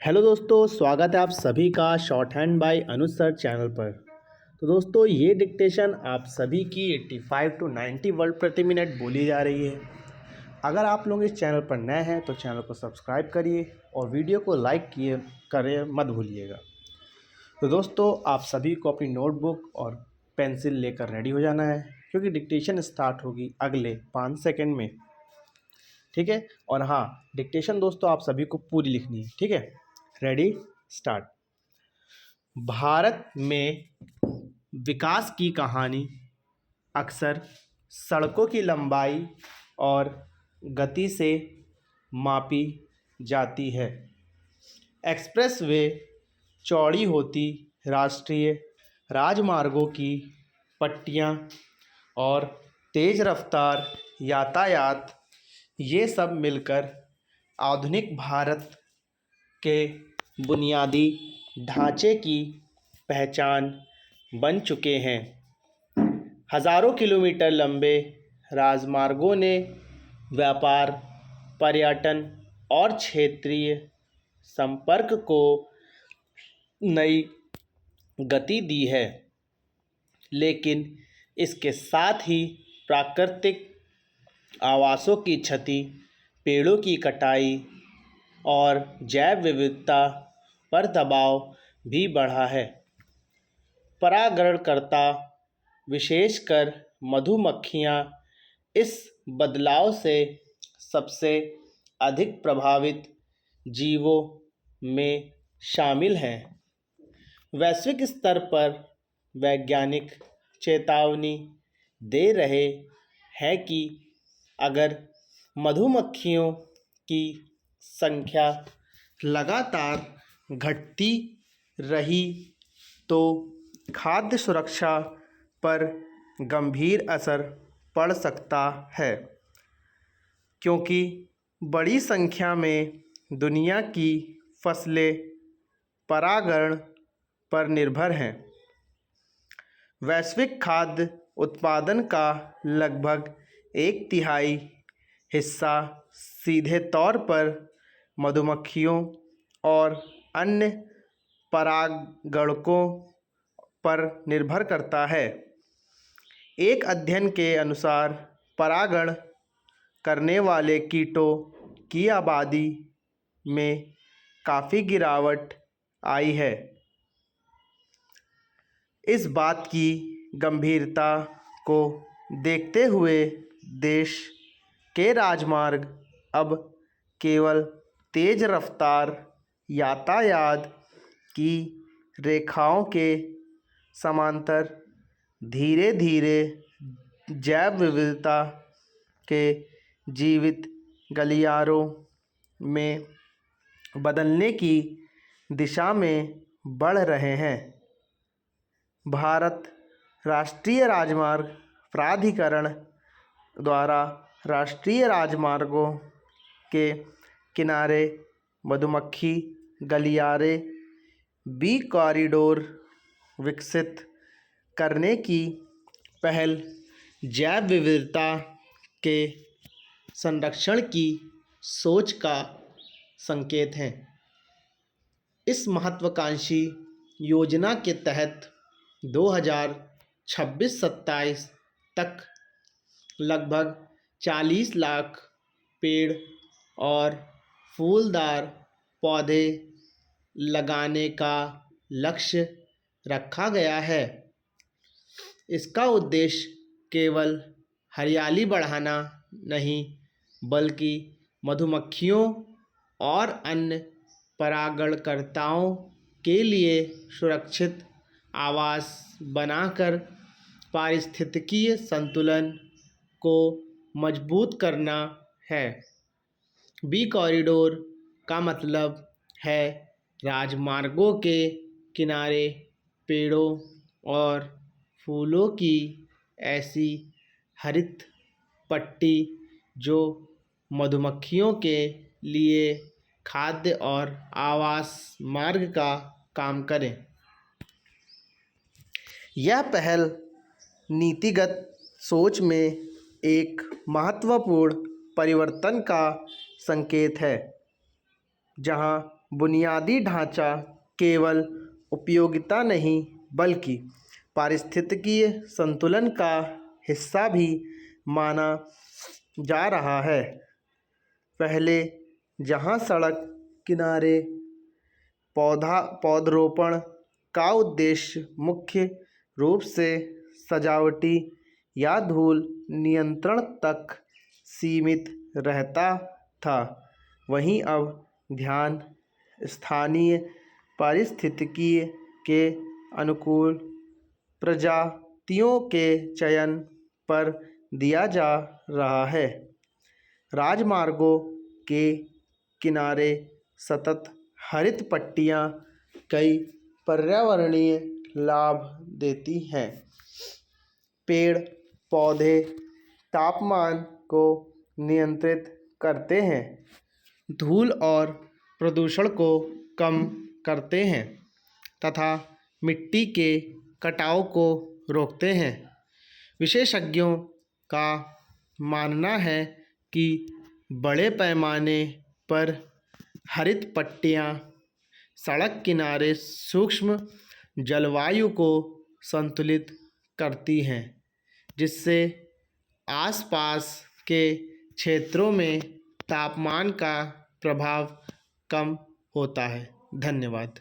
Hello दोस्तों, स्वागत है आप सभी का शॉर्ट हैंड बाय अनुज सर चैनल पर। तो दोस्तों, ये डिक्टेशन आप सभी की 85 टू 90 वर्ड प्रति मिनट बोली जा रही है। अगर आप लोग इस चैनल पर नए हैं तो चैनल को सब्सक्राइब करिए और वीडियो को लाइक किए करें मत भूलिएगा। तो दोस्तों, आप सभी को अपनी नोटबुक और पेंसिल लेकर रेडी हो जाना है, क्योंकि डिक्टेशन स्टार्ट होगी अगले 5 सेकंड में। ठीक है। और हाँ, डिक्टेशन दोस्तों आप सभी को पूरी लिखनी है। ठीक है, रेडी, स्टार्ट। भारत में विकास की कहानी अक्सर सड़कों की लंबाई और गति से मापी जाती है। एक्सप्रेसवे चौड़ी होती राष्ट्रीय राजमार्गों की पट्टियाँ और तेज़ रफ्तार यातायात, ये सब मिलकर आधुनिक भारत के बुनियादी ढांचे की पहचान बन चुके हैं। हज़ारों किलोमीटर लंबे राजमार्गों ने व्यापार, पर्यटन और क्षेत्रीय संपर्क को नई गति दी है, लेकिन इसके साथ ही प्राकृतिक आवासों की क्षति, पेड़ों की कटाई और जैव विविधता पर दबाव भी बढ़ा है। परागणकर्ता, विशेषकर मधुमक्खियां, इस बदलाव से सबसे अधिक प्रभावित जीवों में शामिल हैं। वैश्विक स्तर पर वैज्ञानिक चेतावनी दे रहे हैं कि अगर मधुमक्खियों की संख्या लगातार घटती रही तो खाद्य सुरक्षा पर गंभीर असर पड़ सकता है, क्योंकि बड़ी संख्या में दुनिया की फसलें परागण पर निर्भर हैं। वैश्विक खाद्य उत्पादन का लगभग 1/3 हिस्सा सीधे तौर पर मधुमक्खियों और अन्य परागणकों पर निर्भर करता है। एक अध्ययन के अनुसार परागण करने वाले कीटों की आबादी में काफ़ी गिरावट आई है। इस बात की गंभीरता को देखते हुए देश के राजमार्ग अब केवल तेज़ रफ्तार यातायात की रेखाओं के समांतर धीरे धीरे जैव विविधता के जीवित गलियारों में बदलने की दिशा में बढ़ रहे हैं। भारत राष्ट्रीय राजमार्ग प्राधिकरण द्वारा राष्ट्रीय राजमार्गों के किनारे मधुमक्खी गलियारे बी कॉरिडोर विकसित करने की पहल जैव विविधता के संरक्षण की सोच का संकेत है। इस महत्वाकांक्षी योजना के तहत 2026-27 तक लगभग 40 लाख पेड़ और फूलदार पौधे लगाने का लक्ष्य रखा गया है। इसका उद्देश्य केवल हरियाली बढ़ाना नहीं, बल्कि मधुमक्खियों और अन्य परागणकर्ताओं के लिए सुरक्षित आवास बनाकर पारिस्थितिकीय संतुलन को मजबूत करना है। बी कॉरिडोर का मतलब है राजमार्गों के किनारे पेड़ों और फूलों की ऐसी हरित पट्टी जो मधुमक्खियों के लिए खाद्य और आवास मार्ग का काम करें। यह पहल नीतिगत सोच में एक महत्वपूर्ण परिवर्तन का संकेत है, जहां बुनियादी ढांचा केवल उपयोगिता नहीं बल्कि पारिस्थितिकीय संतुलन का हिस्सा भी माना जा रहा है। पहले जहां सड़क किनारे पौधरोपण का उद्देश्य मुख्य रूप से सजावटी या धूल नियंत्रण तक सीमित रहता था, वहीं अब ध्यान स्थानीय पारिस्थितिकी के अनुकूल प्रजातियों के चयन पर दिया जा रहा है। राजमार्गों के किनारे सतत हरित पट्टियां कई पर्यावरणीय लाभ देती हैं। पेड़ पौधे तापमान को नियंत्रित करते हैं, धूल और प्रदूषण को कम करते हैं तथा मिट्टी के कटाव को रोकते हैं। विशेषज्ञों का मानना है कि बड़े पैमाने पर हरित पट्टियां सड़क किनारे सूक्ष्म जलवायु को संतुलित करती हैं, जिससे आसपास के क्षेत्रों में तापमान का प्रभाव कम होता है। धन्यवाद।